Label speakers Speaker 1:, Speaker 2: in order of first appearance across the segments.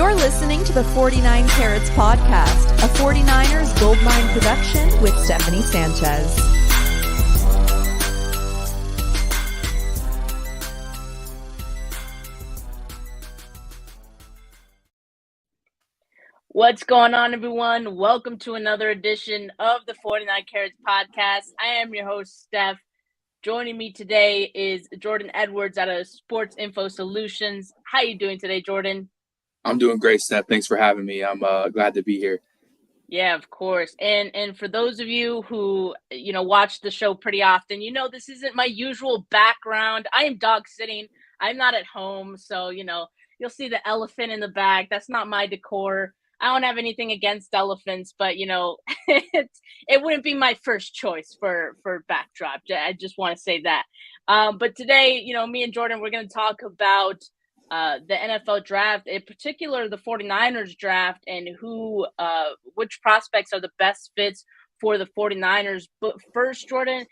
Speaker 1: You're listening to the 49 Carats Podcast, a 49ers Goldmine production with Stephanie Sanchez.
Speaker 2: What's going on, everyone? Welcome to another edition of the 49 Carats Podcast. I am your host, Steph. Joining me today is Jordan Edwards out of Sports Info Solutions. How are you doing today, Jordan?
Speaker 3: I'm doing great, Steph. Thanks for having me. I'm glad to be here.
Speaker 2: Yeah, of course. And for those of you who, watch the show pretty often, this isn't my usual background. I am dog sitting. I'm not at home. So, you'll see the elephant in the bag. That's not my decor. I don't have anything against elephants, but, it wouldn't be my first choice for backdrop. I just want to say that. But today, me and Jordan, we're going to talk about the NFL draft, in particular the 49ers draft, and which prospects are the best fits for the 49ers. But first, Jordan,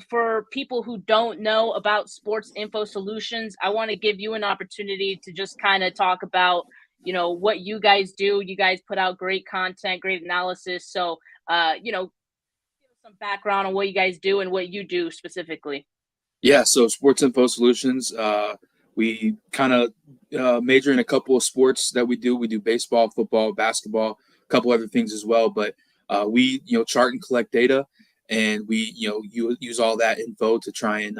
Speaker 2: for people who don't know about Sports Info Solutions, I want to give you an opportunity to just kind of talk about, what you guys do. You guys put out great content, great analysis. So, give us some background on what you guys do and what you do specifically.
Speaker 3: Yeah, so Sports Info Solutions, we kind of major in a couple of sports that we do. We do baseball, football, basketball, a couple other things as well. But we, chart and collect data, and we, use all that info to try and,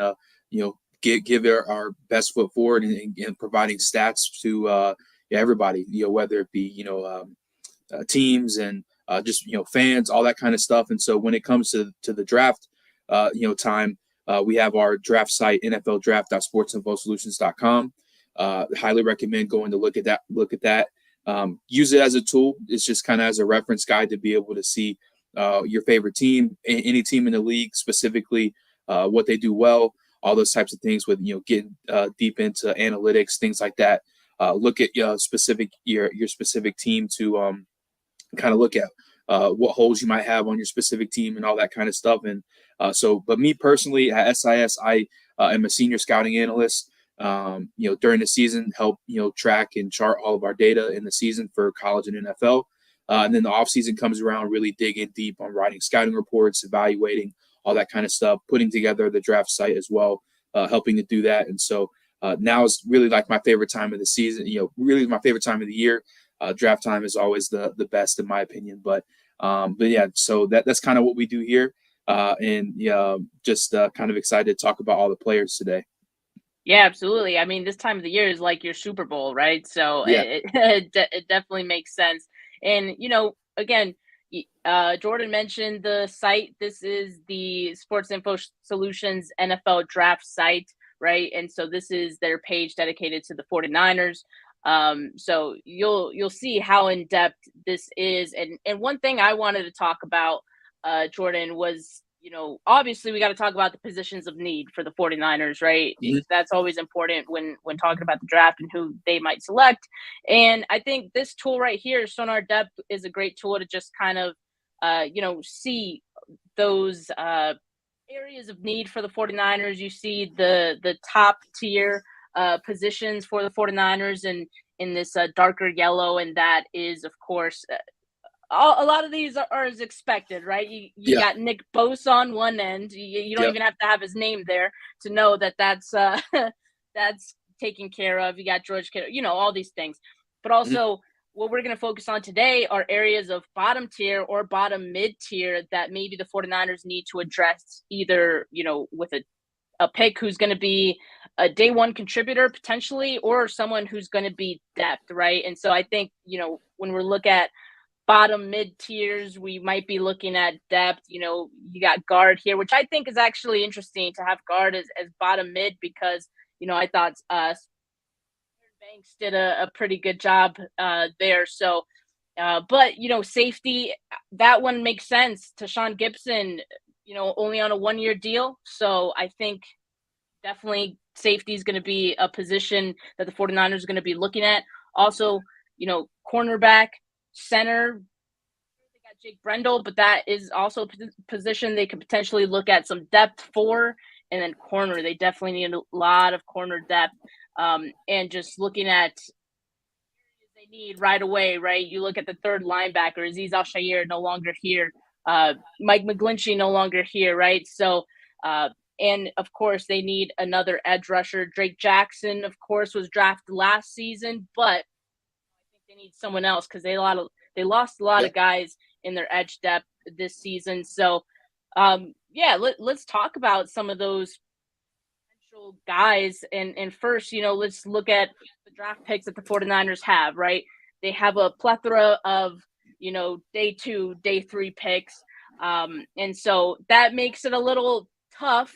Speaker 3: give our best foot forward and providing stats to everybody, whether it be, teams and just, fans, all that kind of stuff. And so when it comes to the draft, time, we have our draft site, nfldraft.sportsinfosolutions.com. Highly recommend going to look at that. Use it as a tool. It's just kind of as a reference guide to be able to see your favorite team, any team in the league, specifically what they do well, all those types of things with, getting deep into analytics, things like that. Look at your specific team to kind of look at what holes you might have on your specific team and all that kind of stuff. And but me personally at SIS, I am a senior scouting analyst. During the season, help track and chart all of our data in the season for college and NFL. And then the off season comes around, really dig in deep on writing scouting reports, evaluating all that kind of stuff, putting together the draft site as well, helping to do that. And so now is really like my favorite time of the season. Really my favorite time of the year. Draft time is always the best in my opinion. But yeah, so that's kind of what we do here. Just kind of excited to talk about all the players today.
Speaker 2: Yeah, absolutely. I mean, this time of the year is like your Super Bowl, right? So
Speaker 3: yeah.
Speaker 2: it definitely makes sense. And, again, Jordan mentioned the site. This is the Sports Info Solutions NFL draft site, right? And so this is their page dedicated to the 49ers. So you'll see how in depth this is. And one thing I wanted to talk about, Jordan, was, obviously we got to talk about the positions of need for the 49ers, right?
Speaker 3: Mm-hmm.
Speaker 2: That's always important when talking about the draft and who they might select. And I think this tool right here, Sonar Depth, is a great tool to just kind of, see those areas of need for the 49ers. You see the top tier positions for the 49ers and in this darker yellow, and that is, of course, a lot of these are as expected, right? You got Nick Bosa on one end. You don't even have to have his name there to know that's that's taken care of. You got George Kittle, all these things. But also, what we're going to focus on today are areas of bottom tier or bottom mid tier that maybe the 49ers need to address, either, with a pick who's going to be a day one contributor potentially, or someone who's going to be depth, right? And so I think, when we look at bottom mid tiers, we might be looking at depth. You got guard here, which I think is actually interesting to have guard as bottom mid, because, I thought Banks did a pretty good job there. So, but, safety, that one makes sense. Tashaun Gibson, only on a 1-year deal. So I think definitely safety is going to be a position that the 49ers are going to be looking at. Also, cornerback, center, they got Jake Brendel, but that is also a position they could potentially look at some depth for. And then corner, they definitely need a lot of corner depth. And just looking at need right away, right? You look at the third linebacker, Aziz Al-Shaair no longer here. Mike McGlinchey no longer here, right? So, and of course, they need another edge rusher. Drake Jackson, of course, was drafted last season, but I think they need someone else because they lost a lot of guys in their edge depth this season. So, let's talk about some of those potential guys. And first, let's look at the draft picks that the 49ers have, right? They have a plethora of, day 2, day 3 picks. And so that makes it a little tough.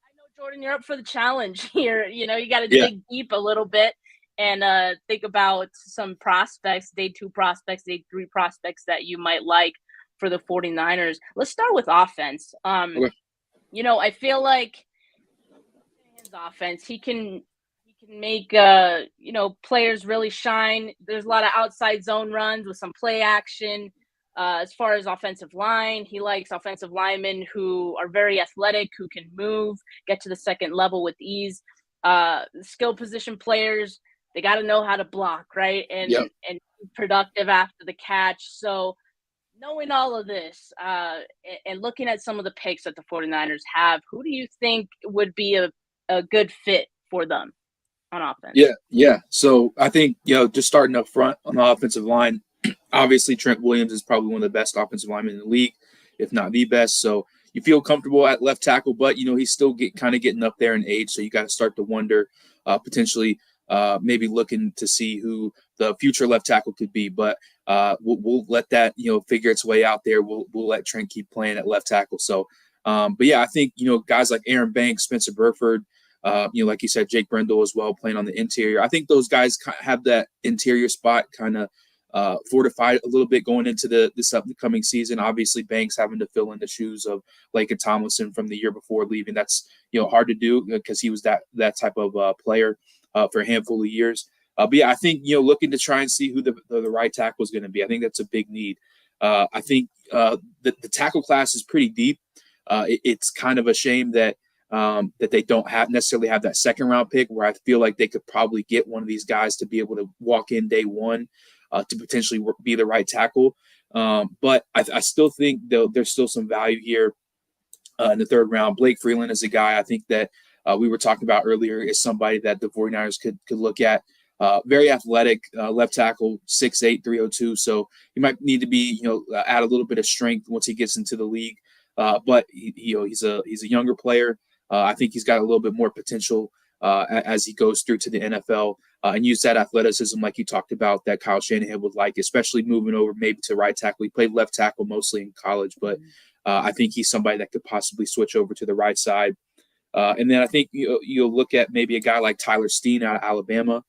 Speaker 2: I know, Jordan, you're up for the challenge here. You got to dig deep a little bit and think about some prospects, day 2 prospects, day 3 prospects that you might like for the 49ers. Let's start with offense.
Speaker 3: Okay.
Speaker 2: I feel like his offense, he can make players really shine. There's a lot of outside zone runs with some play action. As far as offensive line, he likes offensive linemen who are very athletic, who can move, get to the second level with ease. Skill position players, they got to know how to block, right? And be productive after the catch. So knowing all of this and looking at some of the picks that the 49ers have, who do you think would be a good fit for them on offense?
Speaker 3: Yeah. So I think, just starting up front on the offensive line, obviously Trent Williams is probably one of the best offensive linemen in the league, if not the best. So you feel comfortable at left tackle, but, he's still getting up there in age. So you got to start to wonder potentially maybe looking to see who the future left tackle could be. But we'll let that, figure its way out there. We'll let Trent keep playing at left tackle. So, but yeah, I think, guys like Aaron Banks, Spencer Burford, like you said, Jake Brendel as well, playing on the interior. I think those guys have that interior spot kind of fortified a little bit going into this upcoming season. Obviously, Banks having to fill in the shoes of Laken Tomlinson from the year before leaving. That's, hard to do because he was that type of player for a handful of years. But yeah, I think, looking to try and see who the right tackle is going to be. I think that's a big need. I think the tackle class is pretty deep. It's kind of a shame that they don't necessarily have that second round pick, where I feel like they could probably get one of these guys to be able to walk in day 1 to potentially be the right tackle. But I still think there's still some value here in the third round. Blake Freeland is a guy I think that we were talking about earlier is somebody that the 49ers could look at. Very athletic, left tackle, 6'8", 302. So he might need to be, add a little bit of strength once he gets into the league. But he's a younger player. I think he's got a little bit more potential as he goes through to the NFL and use that athleticism like you talked about that Kyle Shanahan would like, especially moving over maybe to right tackle. He played left tackle mostly in college, but I think he's somebody that could possibly switch over to the right side. And then I think you'll look at maybe a guy like Tyler Steen out of Alabama.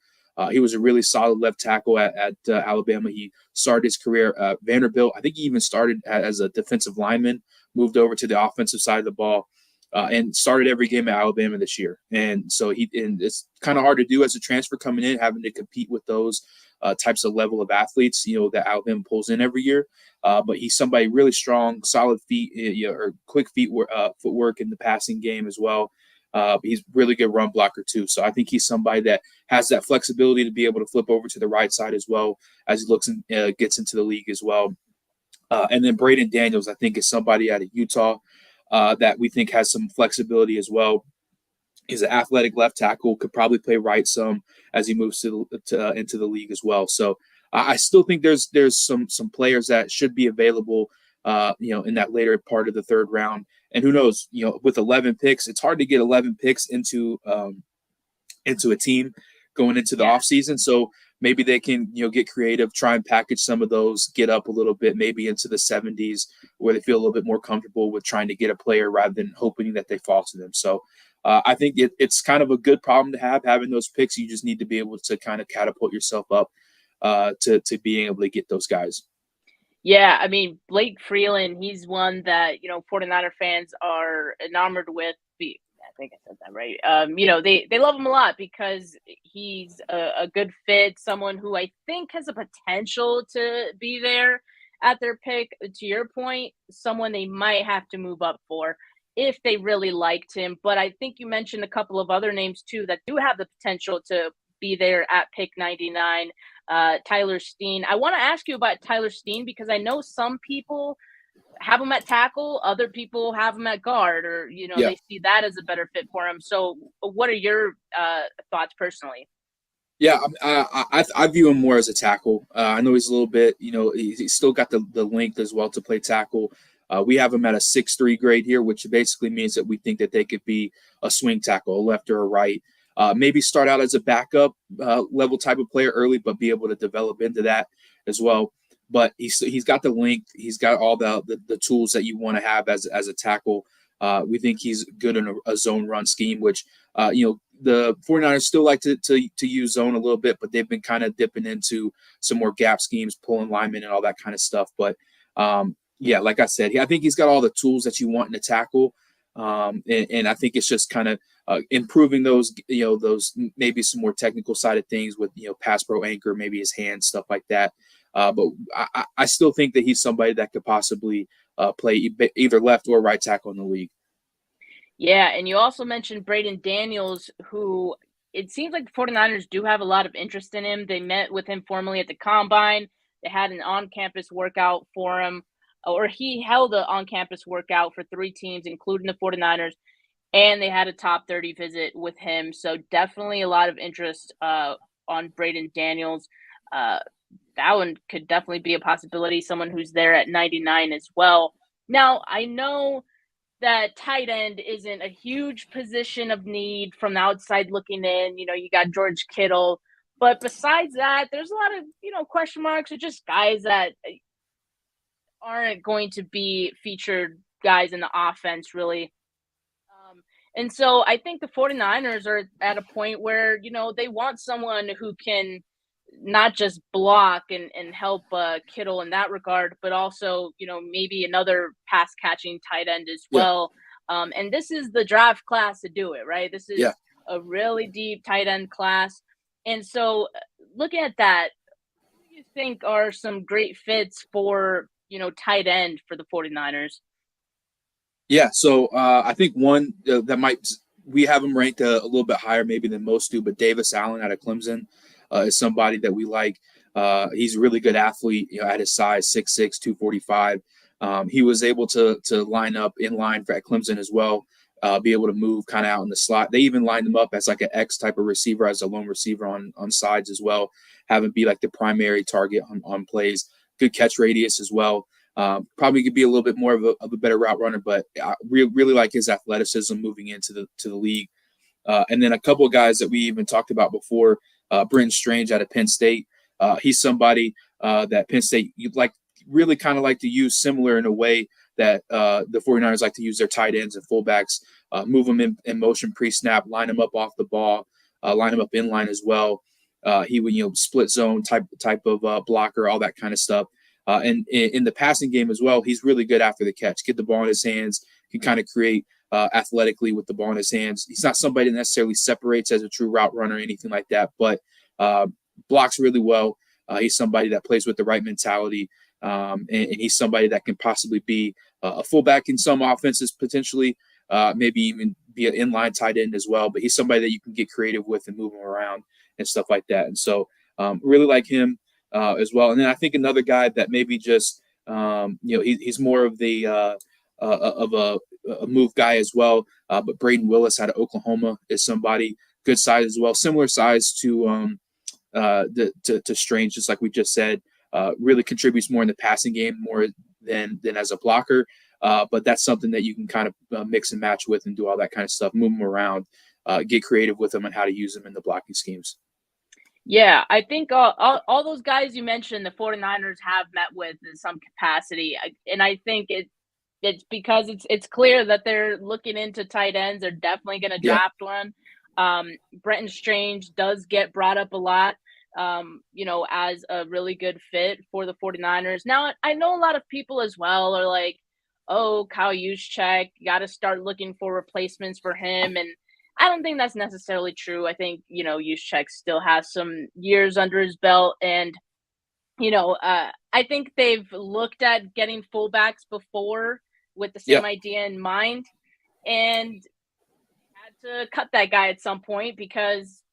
Speaker 3: He was a really solid left tackle at Alabama. He started his career at Vanderbilt. I think he even started as a defensive lineman, moved over to the offensive side of the ball, and started every game at Alabama this year. And so it's kind of hard to do as a transfer coming in, having to compete with those types of level of athletes, that Alabama pulls in every year. But he's somebody really strong, solid feet, or quick footwork in the passing game as well. He's really good run blocker too. So I think he's somebody that has that flexibility to be able to flip over to the right side as well as he looks and gets into the league as well. And then Braden Daniels, I think, is somebody out of Utah that we think has some flexibility as well. He's an athletic left tackle, could probably play right some as he moves into the league as well. So I still think there's some players that should be available, in that later part of the third round. And who knows, with 11 picks, it's hard to get 11 picks into a team going into the offseason. So maybe they can, get creative, try and package some of those, get up a little bit, maybe into the 70s where they feel a little bit more comfortable with trying to get a player rather than hoping that they fall to them. So I think it's kind of a good problem to have, having those picks. You just need to be able to kind of catapult yourself up to being able to get those guys.
Speaker 2: Yeah, I mean, Blake Freeland, he's one that, 49er fans are enamored with. I think I said that right. They love him a lot because he's a good fit, someone who I think has a potential to be there at their pick. To your point, someone they might have to move up for if they really liked him. But I think you mentioned a couple of other names too that do have the potential to be there at pick 99. Tyler Steen. I want to ask you about Tyler Steen because I know some people have him at tackle, other people have him at guard, or
Speaker 3: Yeah.
Speaker 2: they see that as a better fit for him. So, what are your thoughts personally?
Speaker 3: Yeah, I view him more as a tackle. I know he's a little bit, he's still got the length as well to play tackle. We have him at a 6'3" grade here, which basically means that we think that they could be a swing tackle, a left or a right. Maybe start out as a backup level type of player early, but be able to develop into that as well. But he's got the length. He's got all the tools that you want to have as a tackle. We think he's good in a zone run scheme, which, the 49ers still like to use zone a little bit, but they've been kind of dipping into some more gap schemes, pulling linemen and all that kind of stuff. But, yeah, like I said, I think he's got all the tools that you want in a tackle. And I think it's just kind of improving those maybe some more technical side of things with, pass pro anchor, maybe his hands, stuff like that. But I still think that he's somebody that could possibly play either left or right tackle in the league.
Speaker 2: Yeah, and you also mentioned Braden Daniels, who it seems like the 49ers do have a lot of interest in him. They met with him formally at the Combine. They had an on-campus workout for him, or he held an on-campus workout for 3 teams, including the 49ers, and they had a top 30 visit with him. So definitely a lot of interest on Braden Daniels. That one could definitely be a possibility, someone who's there at 99 as well. Now, I know that tight end isn't a huge position of need from the outside looking in. You got George Kittle. But besides that, there's a lot of, question marks or just guys that aren't going to be featured guys in the offense, really. And so I think the 49ers are at a point where, they want someone who can not just block and help Kittle in that regard, but also, maybe another pass catching tight end as well. And this is the draft class to do it, right? This is a really deep tight end class. And so looking at that, what do you think are some great fits for, tight end for the 49ers?
Speaker 3: Yeah. So I think one we have him ranked a little bit higher maybe than most do, but Davis Allen out of Clemson is somebody that we like. He's a really good athlete, at his size, 6'6", 245. He was able to line up in line at Clemson as well, be able to move kind of out in the slot. They even lined him up as like an X type of receiver, as a lone receiver on sides as well, have him be like the primary target on plays. Good catch radius as well. Probably could be a little bit more of a better route runner, but I really like his athleticism moving into the league. And then a couple of guys that we even talked about before, Brenton Strange out of Penn State. He's somebody that Penn State really kind of like to use similar in a way that the 49ers like to use their tight ends and fullbacks, move them in motion pre-snap, line them up off the ball, line them up in line as well. He would, split zone type of blocker, all that kind of stuff. And in the passing game as well, he's really good after the catch. Get the ball in his hands, can kind of create athletically with the ball in his hands. He's not somebody that necessarily separates as a true route runner or anything like that, but blocks really well. He's somebody that plays with the right mentality, and he's somebody that can possibly be a fullback in some offenses potentially, maybe even be an inline tight end as well. But he's somebody that you can get creative with and move him around and stuff like that. And so really like him as well. And then I think another guy that maybe just he's more of the of a move guy as well. But Braden Willis out of Oklahoma is somebody good size as well, similar size to Strange, just like we just said. Really contributes more in the passing game more than as a blocker. But that's something that you can kind of mix and match with and do all that kind of stuff, move them around, get creative with them and how to use them in the blocking schemes.
Speaker 2: Yeah, I think all those guys you mentioned, the 49ers have met with in some capacity. And I think it's because it's clear that they're looking into tight ends. They're definitely going to draft one. Brenton Strange does get brought up a lot, as a really good fit for the 49ers. Now, I know a lot of people as well are like, oh, Kyle Juszczyk, you got to start looking for replacements for him. And I don't think that's necessarily true. I think, Juszczyk still has some years under his belt. And, I think they've looked at getting fullbacks before with the same idea in mind. And had to cut that guy at some point because,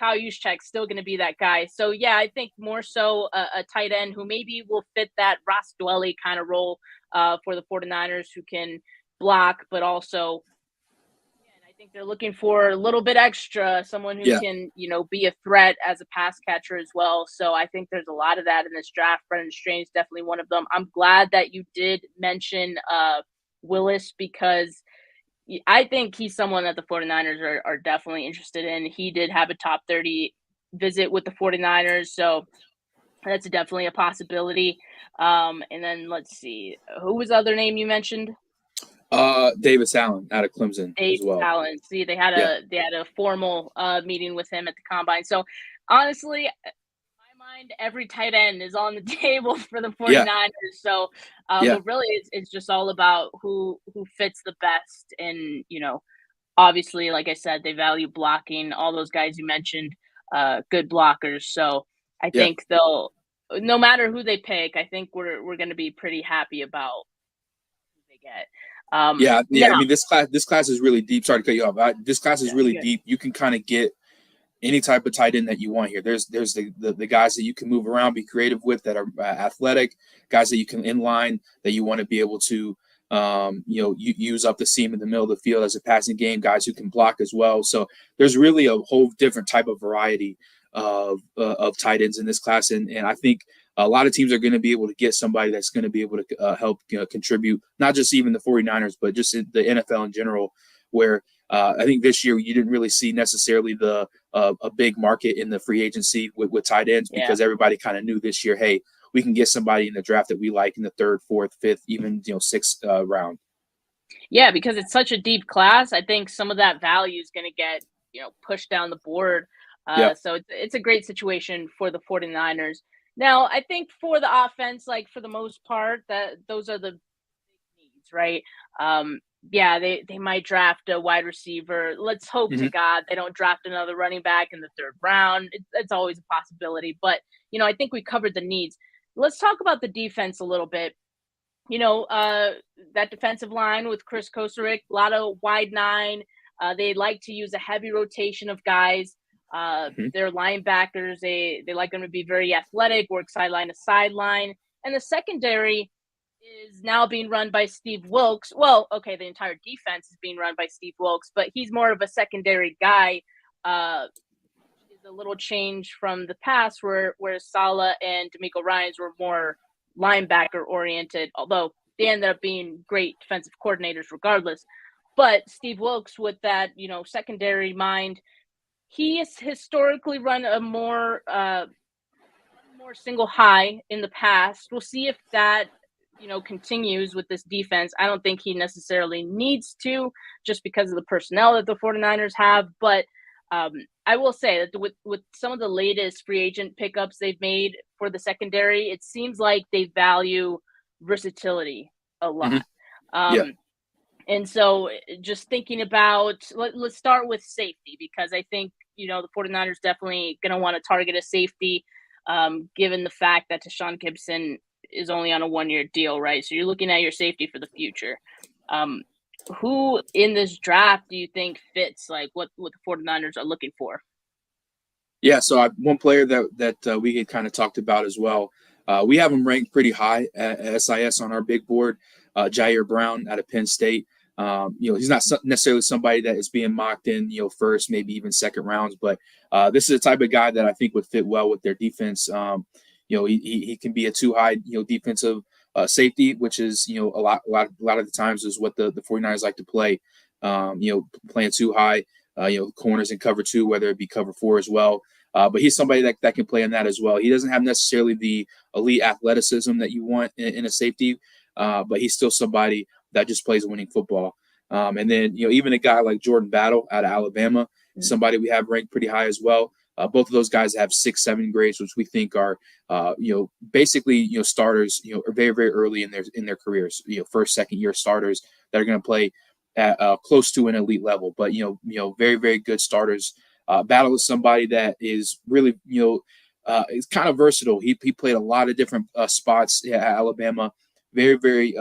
Speaker 2: Kyle Juszczyk's still going to be that guy. So, yeah, I think more so a tight end who maybe will fit that Ross Dwelly kind of role for the 49ers, who can block, but also, again, I think they're looking for a little bit extra, someone who
Speaker 3: Yeah.
Speaker 2: can, be a threat as a pass catcher as well. So I think there's a lot of that in this draft. Brendan Strange is definitely one of them. I'm glad that you did mention Willis, because I think he's someone that the 49ers are definitely interested in. He did have a top 30 visit with the 49ers, so that's definitely a possibility. And then let's see, who was the other name you mentioned?
Speaker 3: Davis Allen out of Clemson as well.
Speaker 2: Allen. See, they had a formal meeting with him at the combine. So honestly, mind, every tight end is on the table for the 49ers.
Speaker 3: Yeah.
Speaker 2: So but really it's just all about who fits the best. And, obviously, like I said, they value blocking. All those guys you mentioned, good blockers. So I think they'll, no matter who they pick, I think we're going to be pretty happy about who they get.
Speaker 3: I mean, this class is really deep. Sorry to cut you off. This class is really deep. You can kind of get any type of tight end that you want here. There's the guys that you can move around, be creative with, that are athletic, guys that you can inline, that you want to be able to use up the seam in the middle of the field as a passing game, guys who can block as well. So there's really a whole different type of variety of tight ends in this class, and I think a lot of teams are going to be able to get somebody that's going to be able to help contribute, not just even the 49ers, but just in the NFL in general, where I think this year you didn't really see necessarily a big market in the free agency with tight ends, because everybody kind of knew this year, hey, we can get somebody in the draft that we like in the 3rd, 4th, 5th, even 6th round.
Speaker 2: Yeah, because it's such a deep class. I think some of that value is going to get pushed down the board. So it's a great situation for the 49ers. Now, I think for the offense, like for the most part, that those are the big needs, right? They might draft a wide receiver. Let's hope to God they don't draft another running back in the 3rd round. It's always a possibility, but I think we covered the needs. Let's talk about the defense a little bit. That defensive line with Chris Kosarick, a lot of wide nine. They like to use a heavy rotation of guys. Their linebackers, they like them to be very athletic, work sideline to sideline. And the secondary is now being run by Steve Wilks. Well, okay, the entire defense is being run by Steve Wilks, but he's more of a secondary guy. Is a little change from the past where Saleh and D'Amico Ryans were more linebacker oriented, although they ended up being great defensive coordinators regardless. But Steve Wilks, with that, secondary mind, he has historically run a more single high in the past. We'll see if that continues with this defense. I don't think he necessarily needs to, just because of the personnel that the 49ers have. But I will say that with some of the latest free agent pickups they've made for the secondary, it seems like they value versatility a lot. And so just thinking about, let's start with safety, because I think, the 49ers definitely going to want to target a safety, given the fact that Tashaun Gibson is only on a 1-year deal, right? So you're looking at your safety for the future. Who in this draft do you think fits like what the 49ers are looking for?
Speaker 3: Yeah, so one player that we had kind of talked about as well. We have him ranked pretty high at SIS on our big board. Ji'ayir Brown out of Penn State. He's not necessarily somebody that is being mocked in, first, maybe even 2nd rounds, but this is the type of guy that I think would fit well with their defense. He can be a too high, defensive safety, which is, a lot of the times is what the 49ers like to play, playing too high, corners in cover 2, whether it be cover 4 as well. But he's somebody that can play in that as well. He doesn't have necessarily the elite athleticism that you want in a safety, but he's still somebody that just plays winning football. And then, even a guy like Jordan Battle out of Alabama, somebody we have ranked pretty high as well. Both of those guys have 6-7 grades, which we think are, basically, starters, are very, very early in their careers, 1st, 2nd year starters that are going to play at close to an elite level, but, very, very good starters. Battle is somebody that is really, is kind of versatile. He played a lot of different spots at Alabama. Very, very,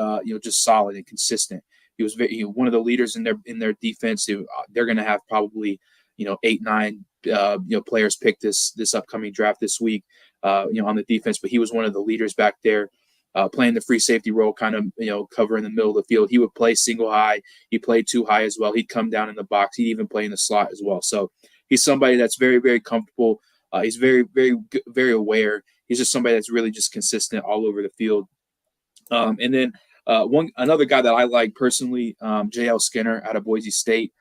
Speaker 3: just solid and consistent. He was one of the leaders in their defense. They're going to have probably, 8, 9 players picked this upcoming draft this week, on the defense. But he was one of the leaders back there, playing the free safety role, kind of covering the middle of the field. He would play single high. He played two high as well. He'd come down in the box. He'd even play in the slot as well. So he's somebody that's very, very comfortable. He's very, very, very aware. He's just somebody that's really just consistent all over the field. And then another guy that I like personally, J.L. Skinner out of Boise State.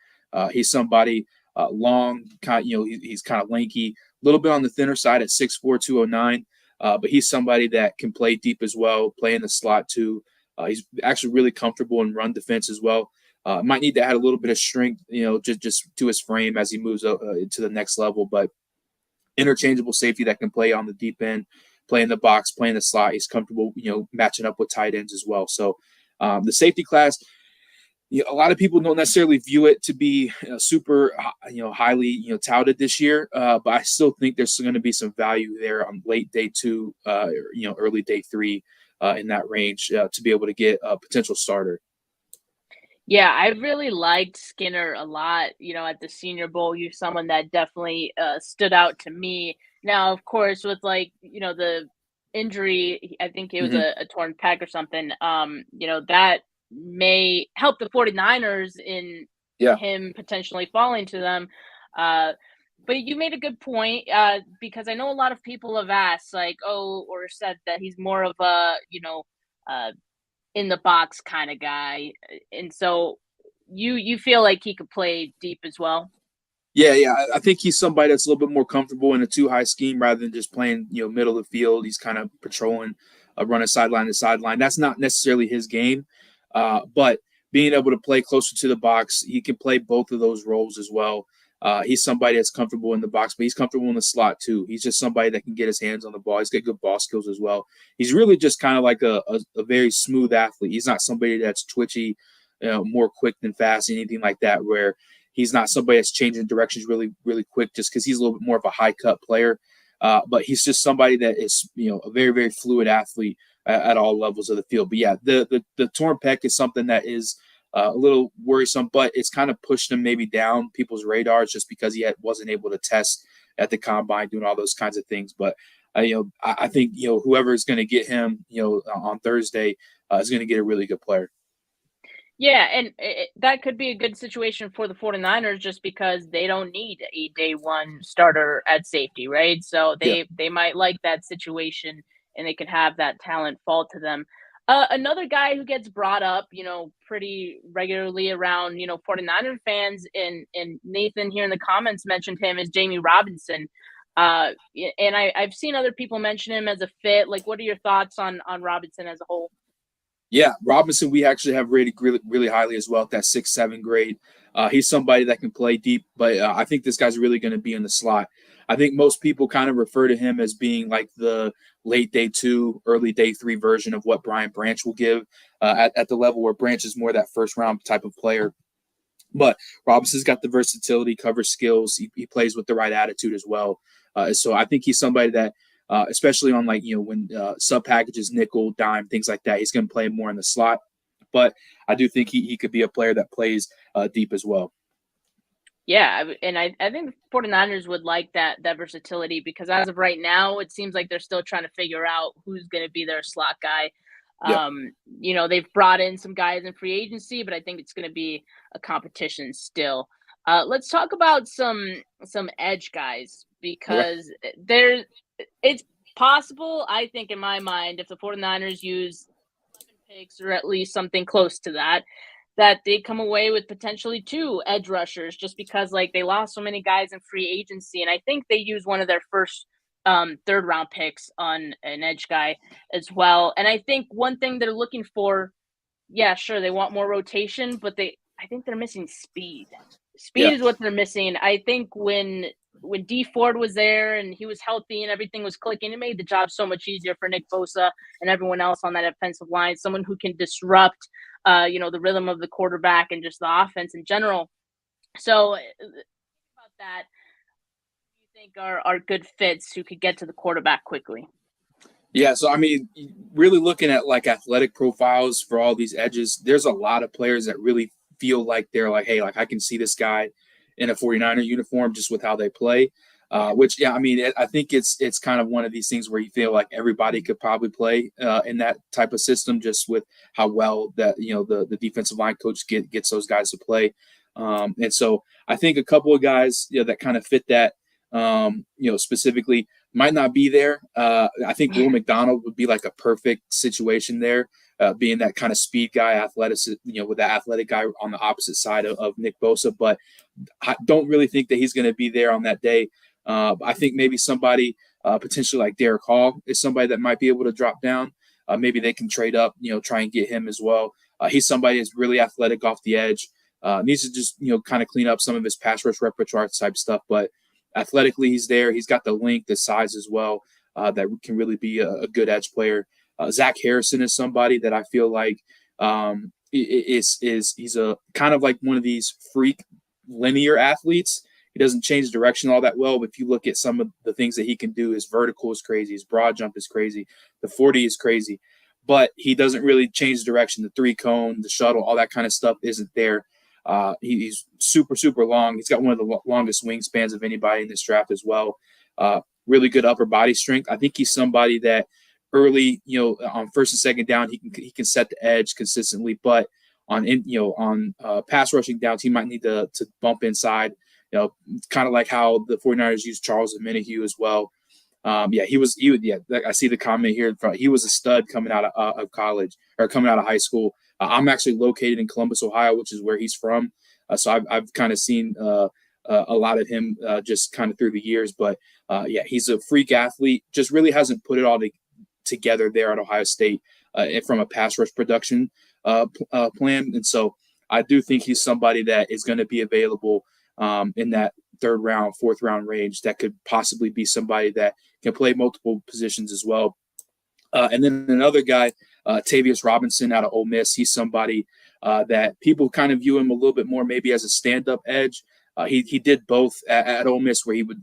Speaker 3: He's somebody long, he's kind of lanky, a little bit on the thinner side at 6'4", 209. But he's somebody that can play deep as well, play in the slot too. He's actually really comfortable in run defense as well. Might need to add a little bit of strength, just to his frame as he moves up to the next level. But interchangeable safety that can play on the deep end, play in the box, play in the slot. He's comfortable, matching up with tight ends as well. So the safety class, a lot of people don't necessarily view it to be super, highly, touted this year. But I still think there's going to be some value there on late day 2, early day 3 in that range to be able to get a potential starter.
Speaker 2: Yeah, I really liked Skinner a lot. At the Senior Bowl, you're someone that definitely stood out to me. Now, of course, with the injury, I think it was a torn pec or something. That may help the 49ers in him potentially falling to them. But you made a good point because I know a lot of people have asked or said that he's more of a, in the box kind of guy. And so you feel like he could play deep as well?
Speaker 3: Yeah. I think he's somebody that's a little bit more comfortable in a too high scheme rather than just playing, middle of the field. He's kind of patrolling, running sideline to sideline. That's not necessarily his game. But being able to play closer to the box, he can play both of those roles as well. He's somebody that's comfortable in the box, but he's comfortable in the slot too. He's just somebody that can get his hands on the ball. He's got good ball skills as well. He's really just kind of like a very smooth athlete. He's not somebody that's twitchy, more quick than fast, anything like that, where he's not somebody that's changing directions really, really quick just because he's a little bit more of a high cut player. But he's just somebody that is, a very, very fluid athlete at all levels of the field. But yeah, the torn pec is something that is a little worrisome, but it's kind of pushed him maybe down people's radars just because he wasn't able to test at the combine, doing all those kinds of things. But I think whoever is going to get him on Thursday is going to get a really good player.
Speaker 2: Yeah, and that could be a good situation for the 49ers just because they don't need a day 1 starter at safety, right? So they might like that situation and they could have that talent fall to them. Another guy who gets brought up, pretty regularly around, 49er fans, and Nathan here in the comments mentioned him, is Jamie Robinson. And I've seen other people mention him as a fit. What are your thoughts on Robinson as a whole?
Speaker 3: Yeah, Robinson, we actually have rated really, really highly as well at that 6-7 grade. He's somebody that can play deep, but I think this guy's really going to be in the slot. I think most people kind of refer to him as being like the late day 2, early day 3 version of what Brian Branch will give at the level where Branch is more that first round type of player. But Robinson's got the versatility, cover skills. He plays with the right attitude as well. So I think he's somebody that, especially on when sub packages, nickel, dime, things like that, he's going to play more in the slot. But I do think he could be a player that plays deep as well.
Speaker 2: Yeah, and I think the 49ers would like that versatility because as of right now, it seems like they're still trying to figure out who's going to be their slot guy. They've brought in some guys in free agency, but I think it's going to be a competition still. Let's talk about some edge guys because it's possible, I think, in my mind, if the 49ers use picks or at least something close to that they come away with potentially 2 edge rushers just because they lost so many guys in free agency. And I think they use one of their first 3rd round picks on an edge guy as well. And I think one thing they're looking for, they want more rotation, but I think they're missing speed. Speed is what they're missing. I think when D Ford was there and he was healthy and everything was clicking, it made the job so much easier for Nick Bosa and everyone else on that offensive line. Someone who can disrupt, the rhythm of the quarterback and just the offense in general. So about that, you think are good fits who could get to the quarterback quickly?
Speaker 3: Yeah, so I mean, really looking at athletic profiles for all these edges, there's a lot of players that really feel like they're hey, I can see this guy in a 49er uniform just with how they play. Which, yeah, I mean, I think it's kind of one of these things where you feel like everybody could probably play in that type of system, just with how well that, the defensive line coach gets those guys to play. And so I think a couple of guys, that kind of fit that, specifically might not be there. I think Will McDonald would be like a perfect situation there, being that kind of speed guy, athletic, with that athletic guy on the opposite side of Nick Bosa. But I don't really think that he's going to be there on that day. I think maybe somebody potentially like Derek Hall is somebody that might be able to drop down. Maybe they can trade up, try and get him as well. He's somebody that's really athletic off the edge. Needs to just, kind of clean up some of his pass rush repertoire type stuff. But athletically, he's there. He's got the length, the size as well, that can really be a good edge player. Zach Harrison is somebody that I feel like he's a kind of like one of these freak linear athletes. He doesn't change direction all that well, but if you look at some of the things that he can do, his vertical is crazy, his broad jump is crazy, the 40 is crazy, but he doesn't really change direction. The 3-cone, the shuttle, all that kind of stuff isn't there. He's super, super long. He's got one of the longest wingspans of anybody in this draft as well. Really good upper body strength. I think he's somebody that early, on first and second down, he can set the edge consistently, but on pass rushing downs, he might need to bump inside. Kind of like how the 49ers used Charles Omenihu as well. I see the comment here in front. He was a stud coming out of college or coming out of high school. I'm actually located in Columbus, Ohio, which is where he's from. So I've kind of seen a lot of him just kind of through the years. But he's a freak athlete. Just really hasn't put it all together there at Ohio State from a pass rush production plan. And so I do think he's somebody that is going to be available in that third round, fourth round range that could possibly be somebody that can play multiple positions as well. And then another guy, Tavius Robinson out of Ole Miss. He's somebody that people kind of view him a little bit more maybe as a stand-up edge. He did both at Ole Miss where he would,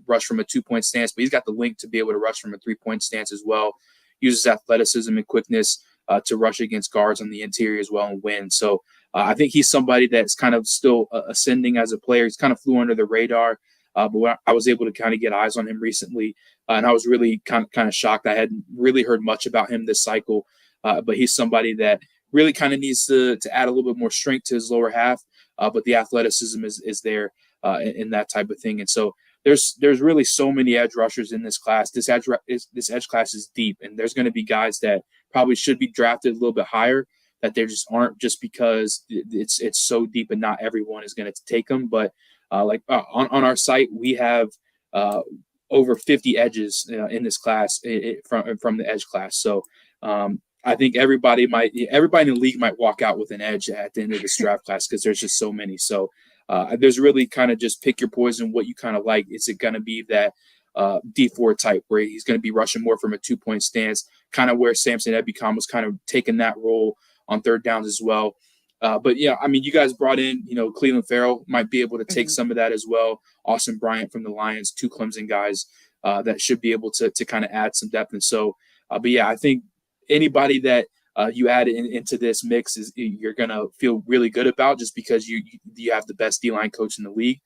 Speaker 3: rush from a 2-point stance, but he's got the length to be able to rush from a 3-point stance as well. Uses athleticism and quickness to rush against guards on the interior as well and win. So I think he's somebody that's kind of still ascending as a player. He's kind of flew under the radar, but I was able to kind of get eyes on him recently, and I was really kind of shocked. I hadn't really heard much about him this cycle, but he's somebody that really kind of needs to add a little bit more strength to his lower half, but the athleticism is there in that type of thing. And so there's really so many edge rushers in this class. This edge class is deep, and there's going to be guys that probably should be drafted a little bit higher that there just aren't, just because it's so deep and not everyone is going to take them. But on our site, we have over 50 edges in this class from the edge class. So I think everybody in the league might walk out with an edge at the end of this draft class because there's just so many. So there's really kind of just pick your poison, what you kind of like. Is it going to be that D4 type where he's going to be rushing more from a 2-point stance, kind of where Samson Ebukam was kind of taking that role on third downs as well. But yeah, I mean, you guys brought in, Cleveland Farrell might be able to take some of that as well. Austin Bryant from the Lions, 2 Clemson guys that should be able to kind of add some depth. And so, but yeah, I think anybody that you add into this mix you're going to feel really good about, just because you have the best D-line coach in the league.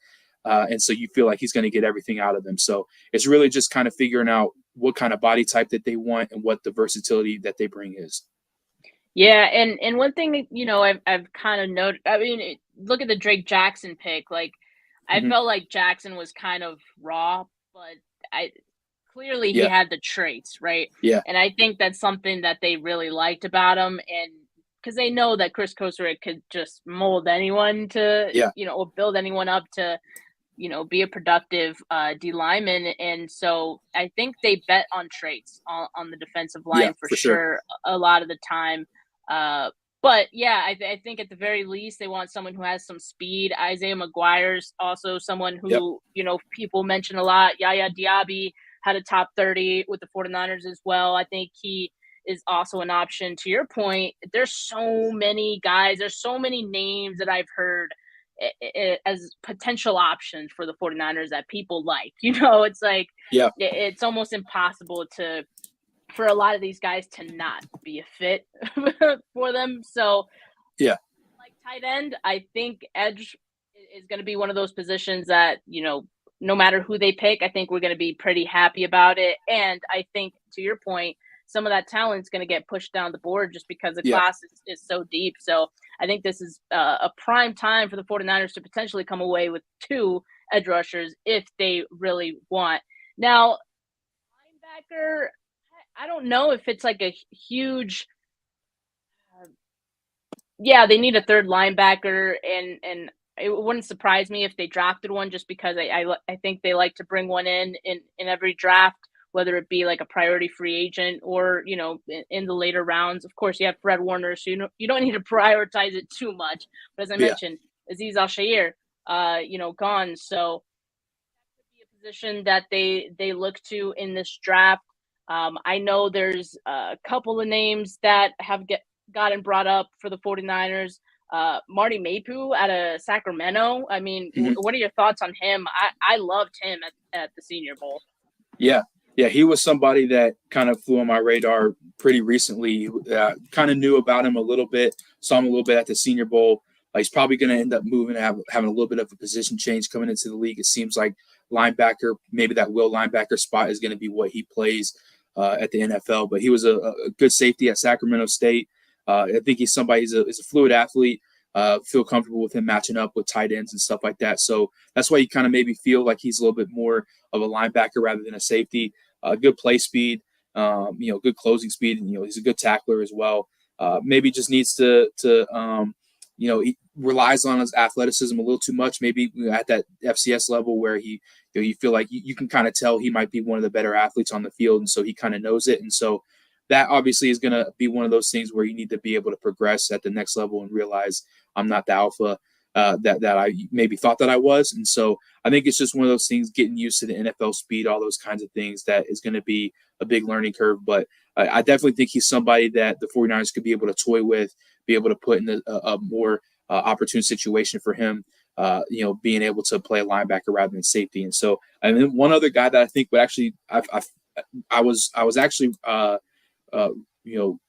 Speaker 3: And so you feel like he's going to get everything out of them. So it's really just kind of figuring out what kind of body type that they want and what the versatility that they bring is.
Speaker 2: Yeah, and one thing, I've kind of noted, I mean, look at the Drake Jackson pick. Like, I felt like Jackson was kind of raw, but clearly he had the traits, right?
Speaker 3: Yeah.
Speaker 2: And I think that's something that they really liked about him, and because they know that Chris Kosarick could just mold anyone to, or build anyone up to, be a productive D lineman. And so I think they bet on traits on the defensive line for sure a lot of the time. But yeah, I think at the very least they want someone who has some speed. Isaiah McGuire's also someone who, people mention a lot. Yaya Diaby had a top 30 with the 49ers as well. I think he is also an option. To your point, there's so many guys, there's so many names that I've heard as potential options for the 49ers that people like. It's like, it's almost impossible for a lot of these guys to not be a fit for them. So
Speaker 3: like
Speaker 2: tight end, I think edge is going to be one of those positions that, no matter who they pick, I think we're going to be pretty happy about it. And I think, to your point, some of that talent is going to get pushed down the board just because the
Speaker 3: Yeah.
Speaker 2: class is so deep. So I think this is a prime time for the 49ers to potentially come away with 2 edge rushers if they really want. Now, linebacker, I don't know if it's like a huge they need a third linebacker, and it wouldn't surprise me if they drafted one, just because I think they like to bring one in every draft, whether it be like a priority free agent or in the later rounds. Of course, you have Fred Warner, so you don't need to prioritize it too much. But as I mentioned, Azeez Al-Shaair, gone, so that could be a position that they look to in this draft. I know there's a couple of names that have gotten brought up for the 49ers. Marty Mapu out of Sacramento. I mean, what are your thoughts on him? I loved him at the Senior Bowl.
Speaker 3: Yeah, he was somebody that kind of flew on my radar pretty recently. Kind of knew about him a little bit, saw him a little bit at the Senior Bowl. He's probably going to end up moving and having a little bit of a position change coming into the league. It seems like linebacker, maybe that will linebacker spot is going to be what he plays at the NFL. But he was a good safety at Sacramento State. I think he's somebody he's a fluid athlete. Feel comfortable with him matching up with tight ends and stuff like that. So that's why you kind of maybe feel like he's a little bit more of a linebacker rather than a safety. Good play speed, good closing speed, and he's a good tackler as well. Maybe just needs to he relies on his athleticism a little too much. Maybe at that FCS level where you feel like you can kind of tell he might be one of the better athletes on the field, and so he kind of knows it, and so. That obviously is going to be one of those things where you need to be able to progress at the next level and realize I'm not the alpha that I maybe thought that I was. And so I think it's just one of those things, getting used to the NFL speed, all those kinds of things, that is going to be a big learning curve. But I definitely think he's somebody that the 49ers could be able to toy with, be able to put in a more opportune situation for him, being able to play a linebacker rather than safety. And so, and then one other guy that I think would actually, I was actually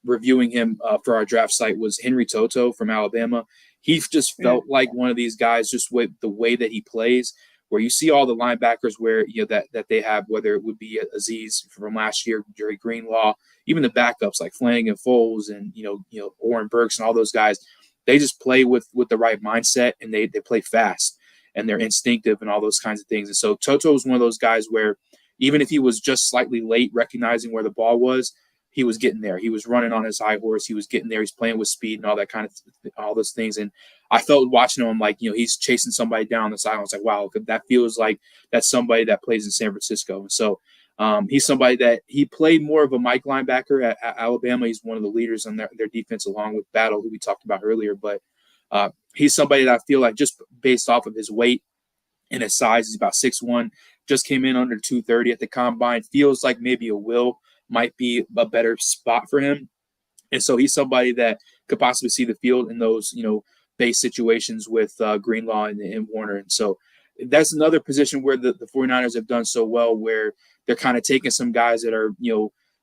Speaker 3: reviewing him for our draft site was Henry Toto from Alabama. He just felt like one of these guys, just with the way that he plays, where you see all the linebackers where that they have, whether it would be Azeez from last year, Jerry Greenlaw, even the backups like Flanagan Foles and Oren Burks and all those guys. They just play with the right mindset, and they play fast, and they're instinctive and all those kinds of things. And so Toto is one of those guys where even if he was just slightly late recognizing where the ball was, he was getting there. He was running on his high horse. He was getting there. He's playing with speed and all that kind of all those things. And I felt watching him like, he's chasing somebody down the side. I was like, wow, that feels like that's somebody that plays in San Francisco. And so he's somebody that he played more of a Mike linebacker at Alabama. He's one of the leaders on their defense, along with Battle, who we talked about earlier. But he's somebody that I feel like, just based off of his weight and his size, he's about 6'1", just came in under 230 at the combine. Feels like maybe a will might be a better spot for him. And so he's somebody that could possibly see the field in those, base situations with Greenlaw and Warner. And so that's another position where the 49ers have done so well, where they're kind of taking some guys that are,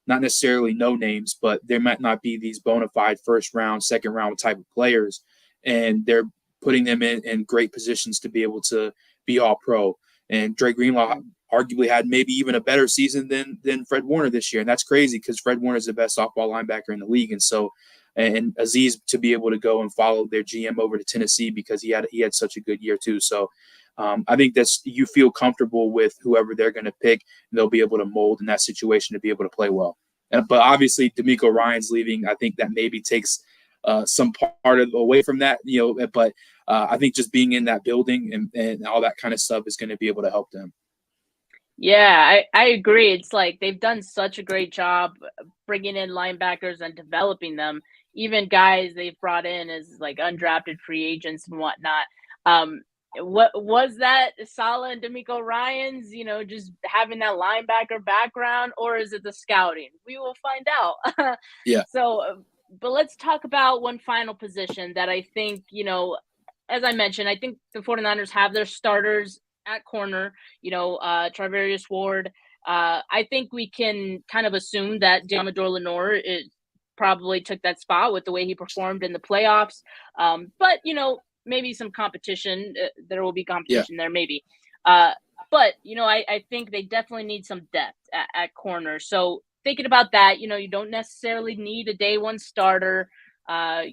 Speaker 3: not necessarily no names, but there might not be these bona fide first round, second round type of players. And they're putting them in great positions to be able to be all pro. And Dre Greenlaw arguably had maybe even a better season than Fred Warner this year. And that's crazy, because Fred Warner is the best off-ball linebacker in the league. And so, and Azeez to be able to go and follow their GM over to Tennessee because he had such a good year too. So I think you feel comfortable with whoever they're going to pick, and they'll be able to mold in that situation to be able to play well. But obviously DeMeco Ryans leaving, I think that maybe takes some part of away from that, but I think just being in that building and all that kind of stuff is going to be able to help them.
Speaker 2: Yeah, I agree. It's like they've done such a great job bringing in linebackers and developing them. Even guys they've brought in as like undrafted free agents and whatnot. What was that, Saleh and DeMeco Ryans, just having that linebacker background, or is it the scouting? We will find out.
Speaker 3: Yeah.
Speaker 2: So, but let's talk about one final position that I think, as I mentioned, I think the 49ers have their starters at corner, Charvarius Ward. I think we can kind of assume that Deommodore Lenoir probably took that spot with the way he performed in the playoffs. But, maybe some competition. There will be
Speaker 3: Yeah.
Speaker 2: competition there, maybe. But, I think they definitely need some depth at corner. So thinking about that, you don't necessarily need a day one starter. I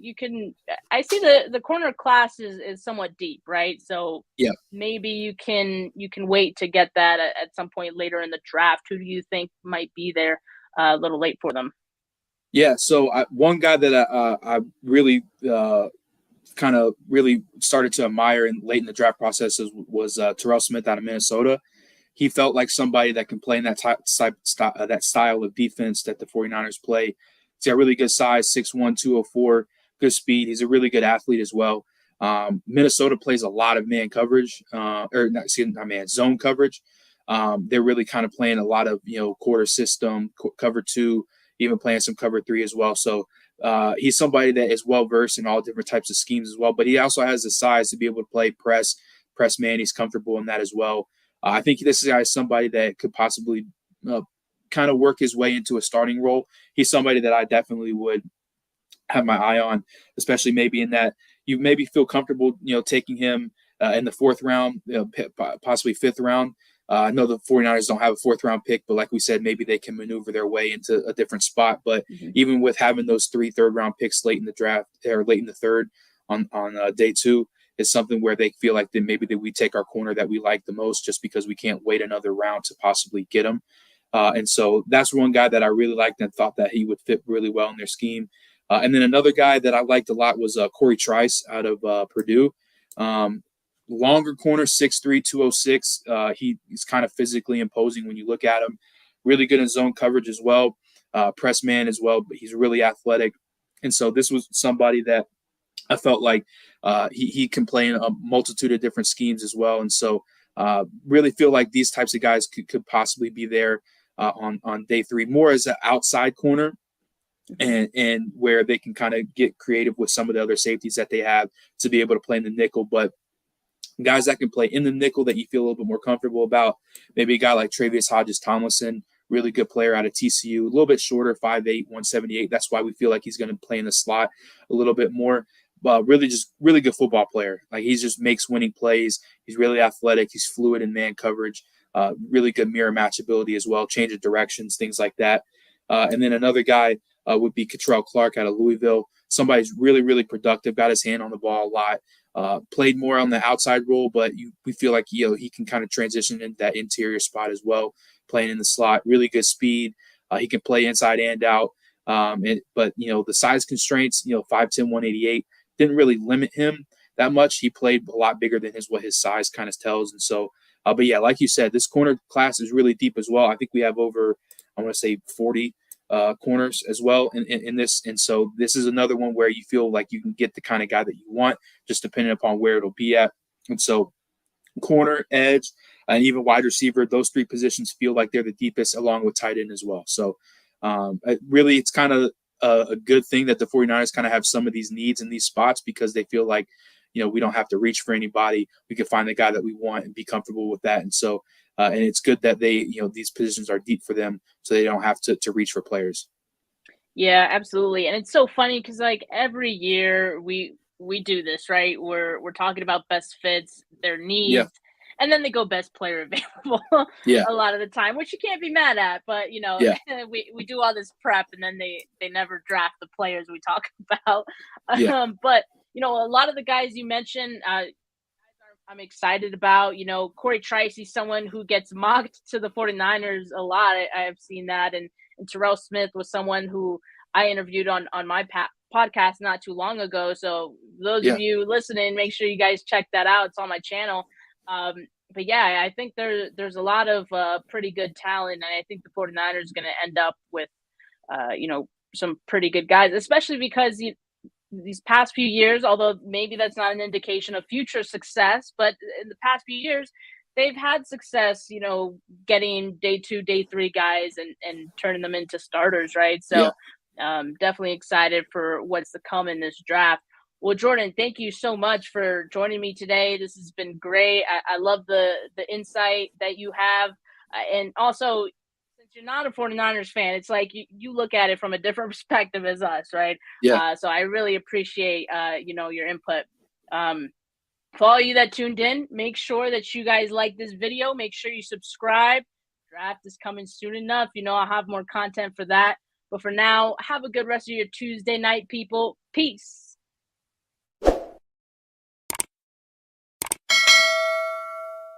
Speaker 2: see the corner class is somewhat deep, right? So
Speaker 3: Yeah.
Speaker 2: maybe you can wait to get that at some point later in the draft. Who do you think might be there a little late for them?
Speaker 3: Yeah. So one guy that I really kind of really started to admire late in the draft process was Terrell Smith out of Minnesota. He felt like somebody that can play in that style of defense that the 49ers play. He's got really good size, 6'1", 204, good speed. He's a really good athlete as well. Minnesota plays a lot of man coverage, zone coverage. They're really kind of playing a lot of, quarter system, cover two, even playing some cover three as well. So he's somebody that is well versed in all different types of schemes as well. But he also has the size to be able to play press man. He's comfortable in that as well. I think this guy is somebody that could possibly kind of work his way into a starting role. He's somebody that I definitely would have my eye on, especially maybe in that you maybe feel comfortable, taking him in the fourth round, possibly fifth round. I know the 49ers don't have a fourth round pick, but like we said, maybe they can maneuver their way into a different spot. But even with having those 3 third round picks late in the draft or late in the third on day 2, is something where they feel like that we take our corner that we like the most just because we can't wait another round to possibly get him. And so that's one guy that I really liked and thought that he would fit really well in their scheme. And then another guy that I liked a lot was Corey Trice out of Purdue. Longer corner, 6'3", 206. He's kind of physically imposing when you look at him. Really good in zone coverage as well. Press man as well, but he's really athletic. And so this was somebody that I felt like he can play in a multitude of different schemes as well. And so really feel like these types of guys could possibly be there on day 3, more as an outside corner and where they can kind of get creative with some of the other safeties that they have to be able to play in the nickel. But guys that can play in the nickel that you feel a little bit more comfortable about, maybe a guy like Travius Hodges-Tomlinson, really good player out of TCU, a little bit shorter, 5'8", 178. That's why we feel like he's going to play in the slot a little bit more. But really good football player. Like he just makes winning plays. He's really athletic. He's fluid in man coverage. Really good mirror match ability as well, change of directions, things like that. And then another guy would be Catrell Clark out of Louisville. Somebody's really, really productive, got his hand on the ball a lot, played more on the outside role, but we feel like he can kind of transition into that interior spot as well, playing in the slot. Really good speed. He can play inside and out. But the size constraints, 5'10", 188, didn't really limit him that much. He played a lot bigger than what his size kind of tells. And so, but yeah, like you said, this corner class is really deep as well. I think we have over, I want to say 40 corners as well in this. And so this is another one where you feel like you can get the kind of guy that you want, just depending upon where it'll be at. And so corner, edge, and even wide receiver, those 3 positions feel like they're the deepest, along with tight end as well. So it's kind of a good thing that the 49ers kind of have some of these needs in these spots, because they feel like, we don't have to reach for anybody. We can find the guy that we want and be comfortable with that. And so, and it's good that they, these positions are deep for them, so they don't have to reach for players.
Speaker 2: Yeah, absolutely. And it's so funny because like every year we do this, right? We're talking about best fits, their needs.
Speaker 3: Yeah.
Speaker 2: And then they go best player available
Speaker 3: Yeah.
Speaker 2: a lot of the time, which you can't be mad at. But,
Speaker 3: Yeah.
Speaker 2: we do all this prep and then they never draft the players we talk about.
Speaker 3: Yeah.
Speaker 2: But, a lot of the guys you mentioned, I'm excited about. Corey Trice, he's someone who gets mocked to the 49ers a lot. I have seen that. And Terrell Smith was someone who I interviewed on my podcast not too long ago. So those of you listening, make sure you guys check that out. It's on my channel. But yeah, I think there's a lot of pretty good talent, and I think the 49ers are going to end up with, some pretty good guys, especially because these past few years, although maybe that's not an indication of future success, but in the past few years, they've had success, getting day 2, day 3 guys and turning them into starters, right? So definitely excited for what's to come in this draft. Well, Jordan, thank you so much for joining me today. This has been great. I love the insight that you have. And also, since you're not a 49ers fan, it's like you look at it from a different perspective as us, right?
Speaker 3: Yeah.
Speaker 2: So I really appreciate, your input. For all you that tuned in, make sure that you guys like this video. Make sure you subscribe. Draft is coming soon enough. I'll have more content for that. But for now, have a good rest of your Tuesday night, people. Peace.